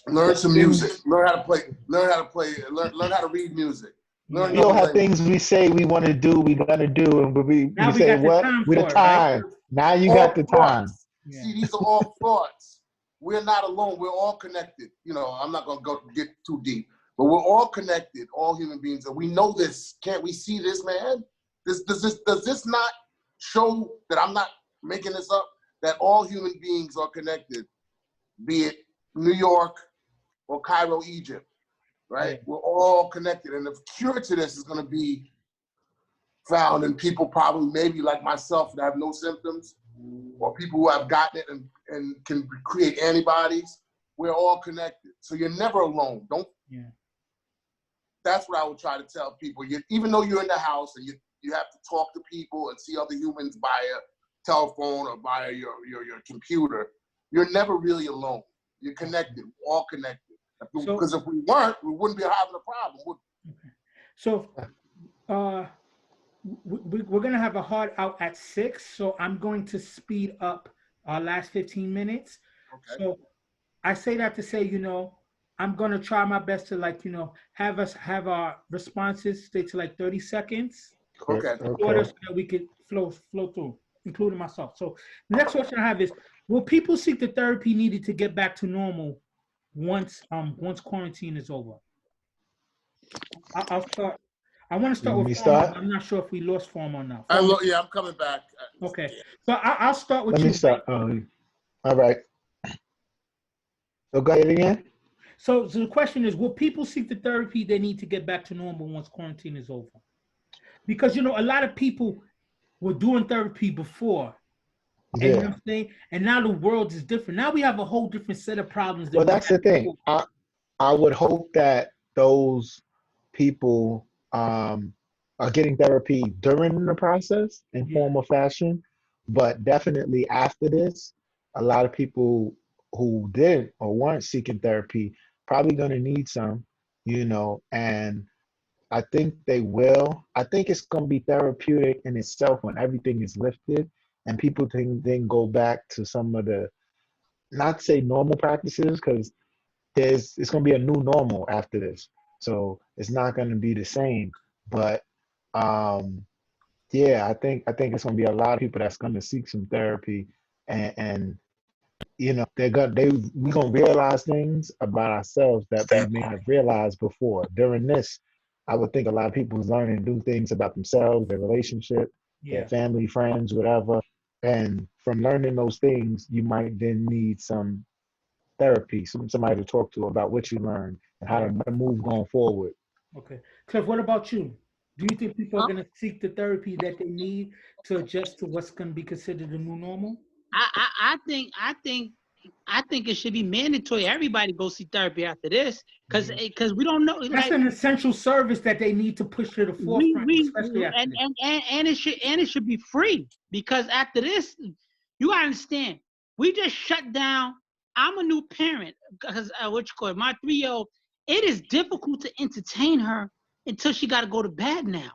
Learn some music. Learn how to read music. We all have things we say we want to do, we're gonna do, and we say what? With the time. Right? Now you got the time. See, these are all thoughts. We're not alone. We're all connected. I'm not gonna get too deep, but we're all connected. All human beings, and we know this. Can't we see this, man? Does this not show that I'm not making this up? That all human beings are connected. be it New York or Cairo, Egypt, right? Yeah. We're all connected. And the cure to this is going to be found in people probably maybe like myself that have no symptoms, or people who have gotten it and can create antibodies. We're all connected. So you're never alone. Yeah. That's what I would try to tell people. Even though you're in the house and you have to talk to people and see other humans via telephone or via your computer, you're never really alone. You're connected, we're all connected. Because if we weren't, we wouldn't be having a problem, would we? Okay. So we're going to have a hard out at 6, so I'm going to speed up our last 15 minutes. Okay. So I say that to say, I'm going to try my best to have our responses stay to like 30 seconds. Okay. Order so that we could flow through, including myself. So the next question I have is, will people seek the therapy needed to get back to normal once quarantine is over? I'll start. I want to start with Form. I'm not sure if we lost Form or not. I'm coming back. Okay. So I'll start with you. Let me start. All right. So go ahead again. So the question is, will people seek the therapy they need to get back to normal once quarantine is over? Because, a lot of people were doing therapy before. And, you know what I'm saying? And now the world is different. Now we have a whole different set of problems. Well, that's the thing. I would hope that those people are getting therapy during the process in form or fashion, but definitely after this, a lot of people who did or weren't seeking therapy probably going to need some, and I think they will. I think it's going to be therapeutic in itself when everything is lifted and people can then go back to some of the, not say normal practices, because it's going to be a new normal after this. So it's not going to be the same. But yeah, I think it's going to be a lot of people that's going to seek some therapy, and we're going to realize things about ourselves that we may have realized before. During this, I would think a lot of people is learning new things about themselves, their relationship, their family, friends, whatever. And from learning those things, you might then need some therapy, somebody to talk to about what you learned and how to move going forward. Okay. Cliff, what about you? Do you think people are going to seek the therapy that they need to adjust to what's going to be considered a new normal? I think it should be mandatory. Everybody go see therapy after this, because we don't know. That's an essential service that they need to push to the forefront, especially after this. And it should be free, because after this, you gotta understand, we just shut down. I'm a new parent because my 3-year-old. It is difficult to entertain her until she got to go to bed now.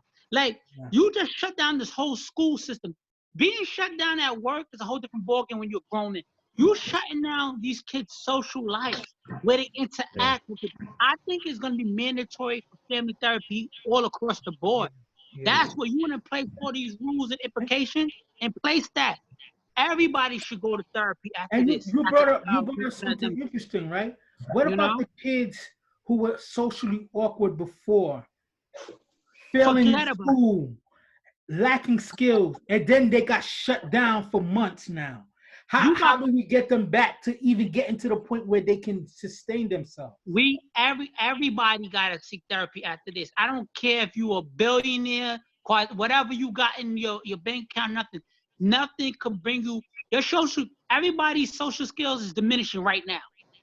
You just shut down this whole school system. Being shut down at work is a whole different ballgame when you're grown. You shutting down these kids' social life where they interact with it. I think it's going to be mandatory for family therapy all across the board. That's what you want to place all these rules and implications and place that. Everybody should go to therapy after this. You brought up something interesting, right? What about the kids who were socially awkward before, failing in school, lacking skills, and then they got shut down for months now? How do we get them back to even getting to the point where they can sustain themselves? Everybody gotta seek therapy after this. I don't care if you a billionaire, whatever you got in your bank account, nothing could bring you your social. Everybody's social skills is diminishing right now.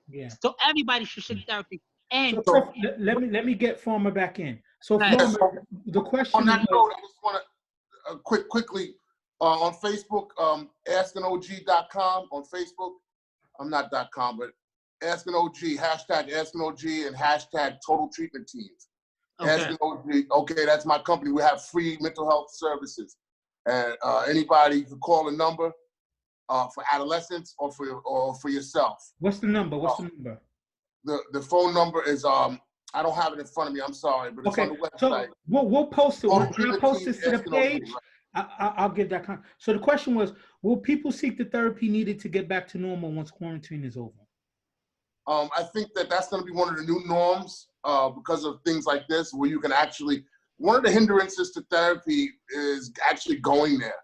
Yeah. So everybody should seek therapy. And so let me get Farmer back in. So Farmer, the question on that note, I just want to quickly. On Facebook, askinog.com on Facebook. I'm not .com, but AskingOG, hashtag AskingOG and hashtag Total Treatment Teams. Okay. AskingOG, okay, that's my company. We have free mental health services. And anybody can call a number for adolescents or for yourself. What's the number? The phone number is, I don't have it in front of me, I'm sorry, but it's on the website. So we'll post it. We'll post this to the page. Right. I'll give that. So the question was, will people seek the therapy needed to get back to normal once quarantine is over? I think that's going to be one of the new norms because of things like this, where you can actually, one of the hindrances to therapy is actually going there.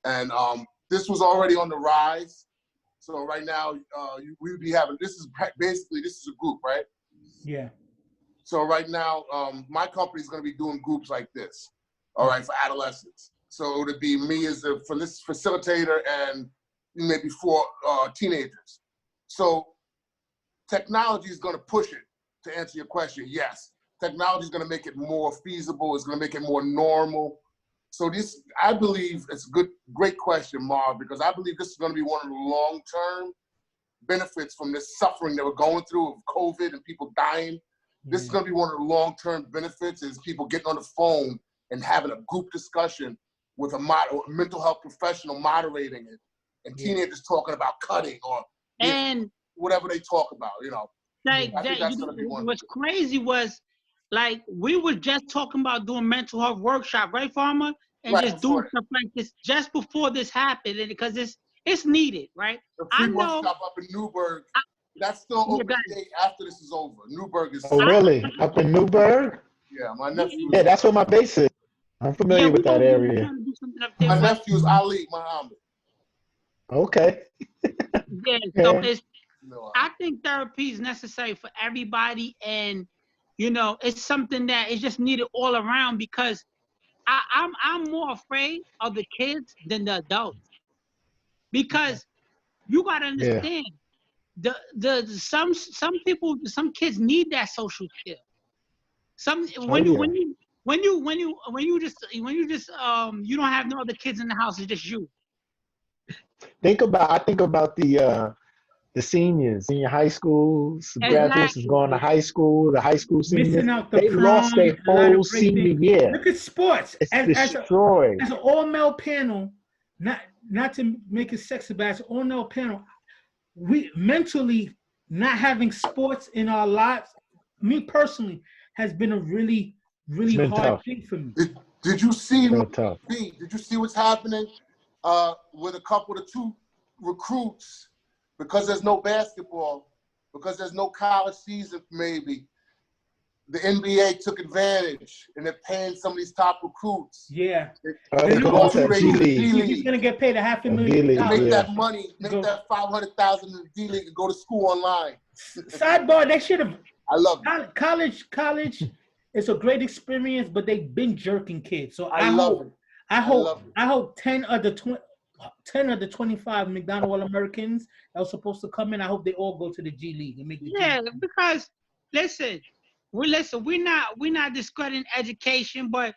And this was already on the rise. So right now, we'd be having, this is a group, right? Yeah. So right now, my company's going to be doing groups like this, all right, for adolescents. So it would be me as a facilitator and maybe 4 teenagers. So technology is going to push it, to answer your question. Yes, technology is going to make it more feasible. It's going to make it more normal. So this, I believe, it's a great question, Marv, because I believe this is going to be one of the long-term benefits from this suffering that we're going through of COVID and people dying. This is going to be one of the long-term benefits is people getting on the phone and having a group discussion with a mental health professional moderating it, and teenagers talking about cutting or whatever they talk about, you know. Like I think that, that's going to be one. what's crazy was, like, we were just talking about doing mental health workshop, right, Farmer? And Right, just doing stuff like this just before this happened, and because it's needed, right? The I free know. workshop up in Newburgh, that's still open date after this is over. Newburgh is. Oh, really? Up in Newburgh? Yeah, my nephew. Yeah, that's where my base is. I'm familiar with that area. My nephew's Ali Muhammad. Okay. Yeah, so I think therapy is necessary for everybody, and you know, it's something that is just needed all around, because I'm more afraid of the kids than the adults, because you gotta understand some people, some kids need that social skill. When you just you don't have no other kids in the house, it's just you. I think about the seniors, senior high schools, graduates is going to high school, the high school seniors. Missing out the they prom, lost their whole senior year. Look at sports. It's as destroyed. As an all-male panel, not to make it sexy, but as an all-male panel, we mentally not having sports in our lives, me personally, has been a really hard thing for me. Did you see? Tough. Did you see what's happening with a couple of 2 recruits? Because there's no basketball, because there's no college season, maybe the NBA took advantage and they're paying some of these top recruits. Yeah. He's going to get paid $500,000 to make that money, make that $500,000 in the D League and go to school online. Sidebar, they should have. I love it. College is a great experience, but they've been jerking kids. So I hope 10 of the 25 McDonald All-Americans that were supposed to come in, I hope they all go to the G League and make the G League. Because we're not discrediting education, but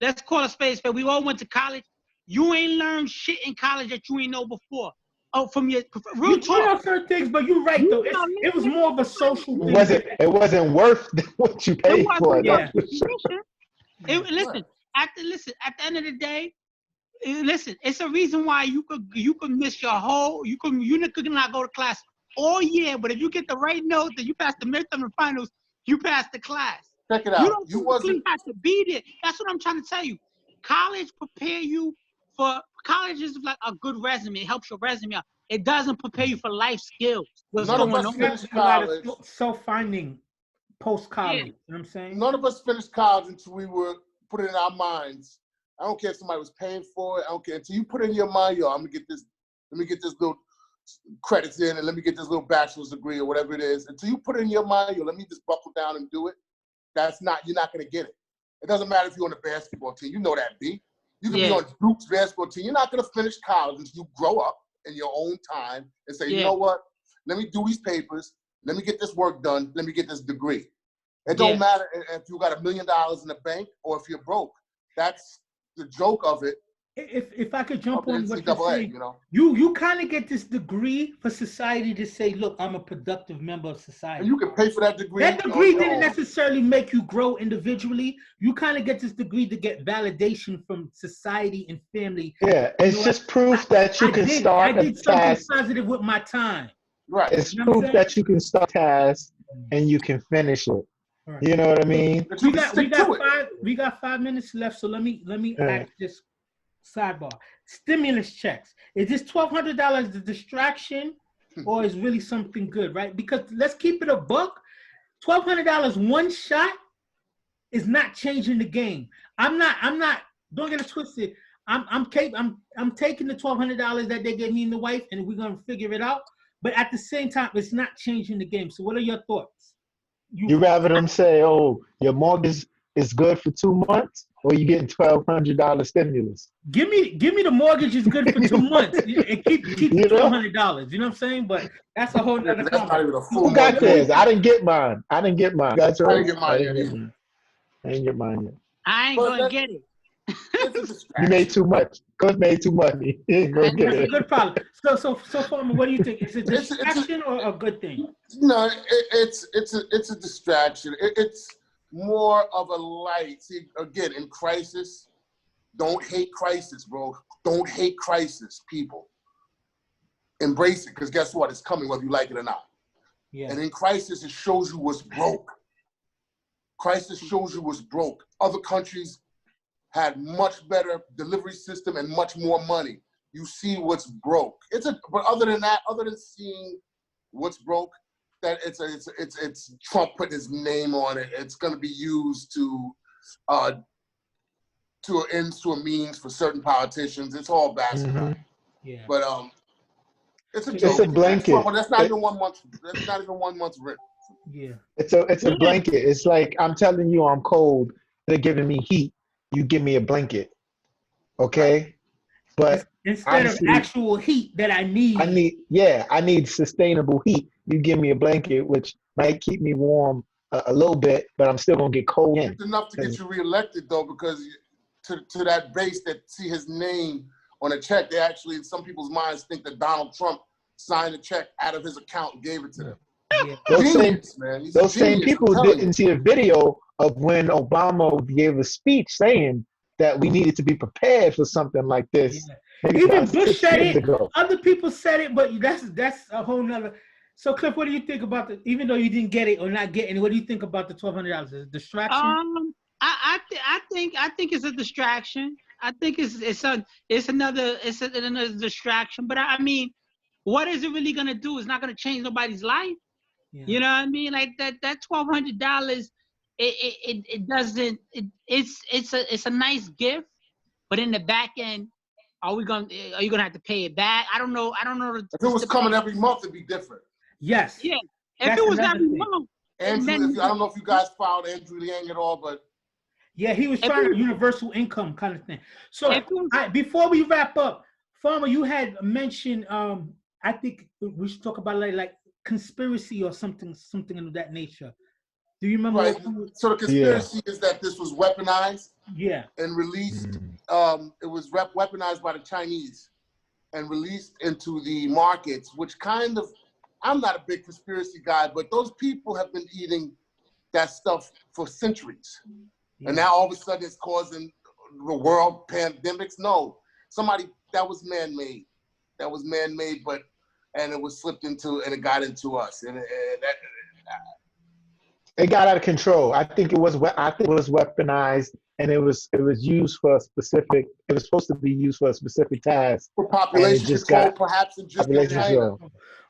let's call a spade a spade. We all went to college. You ain't learned shit in college that you ain't know before. Oh, from your real talk. You know certain things, but you're right though. It was more of a social thing. It wasn't worth what you paid for. Yeah. Listen, at the end of the day, listen, it's a reason why you could miss your whole, you could not go to class all year, but if you get the right note, then you pass the midterm and finals, you pass the class. Check it out. You don't have to be there. That's what I'm trying to tell you. College prepare you for, college is like a good resume. It helps your resume out. It doesn't prepare you for life skills. None of us finished college. Self-finding post-college. You know what I'm saying? None of us finished college until we were put it in our minds. I don't care if somebody was paying for it. I don't care. Until you put it in your mind, yo, let me get this little credits in and let me get this little bachelor's degree or whatever it is. Until you put it in your mind, yo, let me just buckle down and do it. You're not going to get it. It doesn't matter if you're on the basketball team. You know that, B. You can be on Duke's basketball team. You're not going to finish college until you grow up in your own time and say, you know what? Let me do these papers. Let me get this work done. Let me get this degree. It don't matter if you got $1 million in the bank or if you're broke. That's the joke of it. If I could jump on what you're saying, you kind of get this degree for society to say, look, I'm a productive member of society. And you can pay for that degree. That degree didn't necessarily make you grow individually. You kind of get this degree to get validation from society and family. Yeah, it's just proof that you can start a task. I did something positive with my time. Right. It's proof that you can start a task and you can finish it. Right. You know what I mean? We got 5 minutes left, so let me ask this sidebar. Stimulus checks. Is this $1,200 the distraction, or is really something good, right? Because let's keep it a buck. $1,200 one shot is not changing the game. I'm not. Don't get it twisted. I'm taking the $1,200 that they gave me and the wife, and we're gonna figure it out. But at the same time, it's not changing the game. So what are your thoughts? You rather them say, "Oh, your mortgage is good for 2 months," or you getting $1,200 stimulus? Give me the mortgage is good for 2 months and keep the You know, $1,200. You know what I'm saying? But that's a whole Yeah, nother that's not conversation. even a full who got mortgage. theirs? I didn't get mine. I didn't get mine. Got I didn't yours? get I mine didn't yet get either. mine. I didn't get mine yet. I ain't But gonna get it. it's a You distraction. made too much. Cliff made too money. He ain't gonna get That's a it. good problem. So Farmer, what do you think? Is it It's distraction or a good thing? no, it's a distraction. It's more of a light. See, again, in crisis, don't hate crisis, bro. Don't hate crisis, people. Embrace it, because guess what? It's coming whether you like it or not. Yeah. And in crisis, it shows you what's broke. Crisis shows you what's broke. Other countries had much better delivery system and much more money. You see what's broke. But other than that, other than seeing what's broke, that it's Trump putting his name on it. It's going to be used to a means for certain politicians. It's all bastardized. Yeah. But it's a So joke. It's a blanket. That's not even 1 month. That's not even 1 month's rent. Yeah. It's a blanket. It's like I'm telling you I'm cold. They're giving me heat. You give me a blanket. Okay? But Instead of obviously actual heat that I need. I need sustainable heat. You give me a blanket, which might keep me warm a little bit, but I'm still gonna get cold in. It's enough to get you reelected, though, because to that base that see his name on a check, they actually, in some people's minds, think that Donald Trump signed a check out of his account and gave it to them. Yeah. Those same people didn't see a video of when Obama gave a speech saying that we needed to be prepared for something like this. Yeah. Even Bush said it. Ago. Other people said it, but that's a whole nother. So Cliff, what do you think about even though you didn't get it or not getting it, what do you think about the $1,200? Is it a distraction? I think it's a distraction. I think it's another distraction. But I mean, what is it really gonna do? It's not gonna change nobody's life. Yeah. You know what I mean? Like that $1,200, it doesn't. It's a nice gift, but in the back end, are you gonna have to pay it back? I don't know. If it was coming every month, it'd be different. Yes. Yeah. If it was every month. Andrew, I don't know if you guys filed Andrew Yang at all, but yeah, he was trying a universal income kind of thing. So before we wrap up, Farmer, you had mentioned I think we should talk about like conspiracy or something of that nature. Do you remember? Right. So the conspiracy is that this was weaponized. Yeah. And released. It was weaponized by the Chinese and released into the markets, which kind of, I'm not a big conspiracy guy, but those people have been eating that stuff for centuries. Yeah. And now all of a sudden it's causing the world pandemics. No, that was man-made. That was man-made, and it was slipped into, and it got into us. And it got out of control. I think it was weaponized, and it was used for a specific. It was supposed to be used for a specific task. For population control, perhaps, in just China.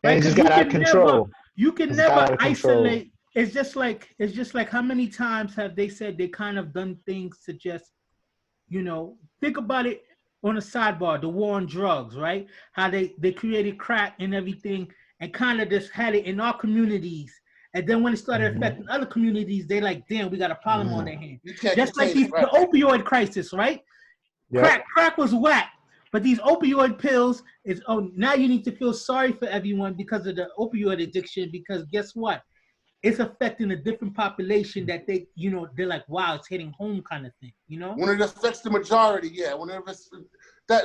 And it just got out of control. You can never isolate. It's just like how many times have they said they kind of done things to just, think about it on a sidebar, the war on drugs, right? How they created crack and everything and kind of just had it in our communities. And then when it started affecting other communities, they like, damn, we got a problem on their hands. Just like the opioid crisis, right? Yep. Crack was whack. But these opioid pills is, now you need to feel sorry for everyone because of the opioid addiction, because guess what? It's affecting a different population that they, they're like, wow, it's hitting home kind of thing, When it affects the majority, yeah.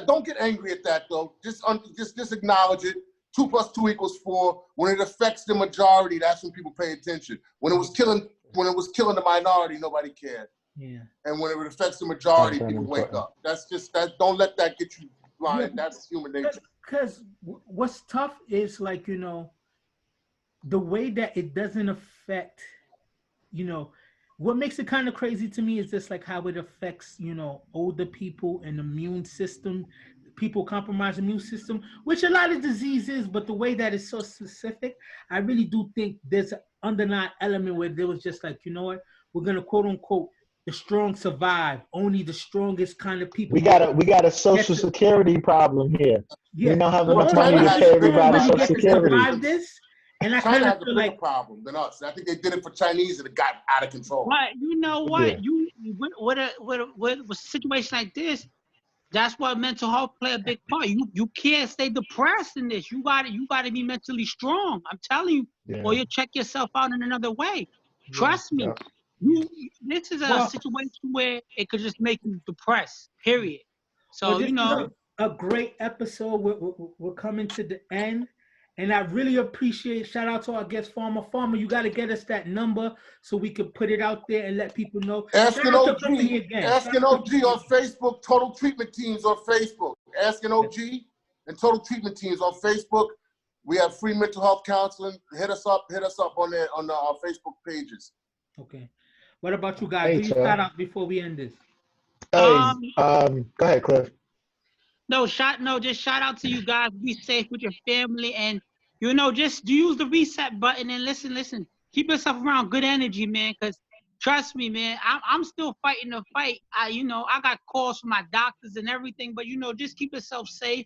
Don't get angry at that though. Just acknowledge it. 2 + 2 = 4. When it affects the majority, that's when people pay attention. When it was killing the minority, nobody cared. Yeah. And when it affects the majority, people wake up. That's just that. Don't let that get you blind. Yeah, that's human nature. Because what's tough is like, the way that it doesn't affect, what makes it kind of crazy to me is just like how it affects, older people and immune system, people compromise immune system, which a lot of diseases, but the way that it's so specific, I really do think there's an underlying element where there was just like, you know what, we're going to quote unquote the strong survive. Only the strongest kind of people. We got a social security problem here. Yeah, We don't have well, enough money only to the pay strong everybody really social get to security. survive this. And I China kind of has a feel bigger like problem than us. I think they did it for Chinese and it got out of control. But you know what? Yeah. With a situation like this, that's why mental health play a big part. You can't stay depressed in this. You gotta be mentally strong. I'm telling you, Yeah. or you'll check yourself out in another way. Trust me. Yeah. This is a situation where it could just make you depressed. Period. well, So this you is know, a great episode. We're coming to the end. And I really appreciate, shout out to our guest, Farmer. You got to get us that number so we can put it out there and let people know. Asking Shout out to OG, Company again. Asking OG on Facebook, Total Treatment Teams on Facebook. Asking OG and Total Treatment Teams on Facebook. We have free mental health counseling. Hit us up on there on our Facebook pages. Okay. What about you guys? Do you shout out before we end this? Go ahead, Cliff. just shout out to you guys. Be safe with your family, and just use the reset button and listen. Keep yourself around good energy, man. Cause trust me, man, I'm still fighting the fight. I got calls from my doctors and everything, but just keep yourself safe,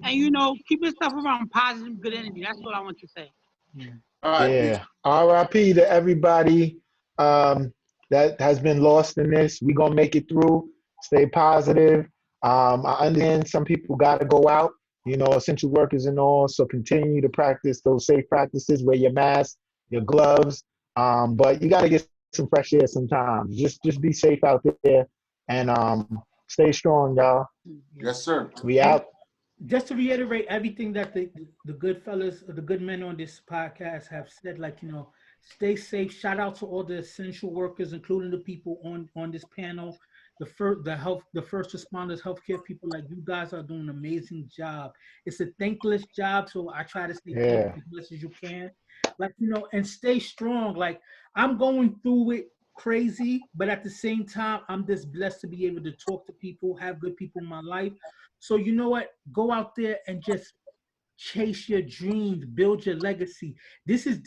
and keep yourself around positive, good energy. That's what I want to say. Yeah. All right. Yeah. R.I.P. to everybody that has been lost in this. We're going to make it through. Stay positive. I understand some people got to go out, essential workers and all. So continue to practice those safe practices. Wear your mask, your gloves. But you got to get some fresh air sometimes. Just be safe out there and stay strong, y'all. Yes, sir. We out. Just to reiterate everything that the good fellas, the good men on this podcast have said, stay safe. Shout out to all the essential workers, including the people on this panel, the first responders, healthcare people. Like, you guys are doing an amazing job. It's a thankless job, so I try to stay thankful as much as you can. And stay strong. Like, I'm going through it crazy, but at the same time, I'm just blessed to be able to talk to people, have good people in my life. So you know what? Go out there and just chase your dreams, build your legacy. This is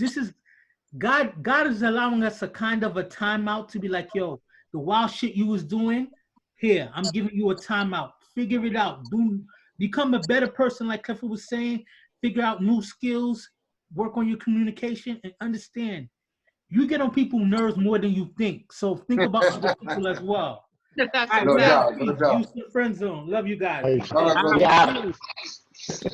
God. God is allowing us a kind of a timeout to be like, yo, the wild shit you was doing, here, I'm giving you a timeout. Figure it out. Become a better person, like Clifford was saying. Figure out new skills, work on your communication, and understand. You get on people's nerves more than you think. So think about other people as well. All right, No we out. doubt. Friend zone. Love you guys. All right, All we right, out. peace.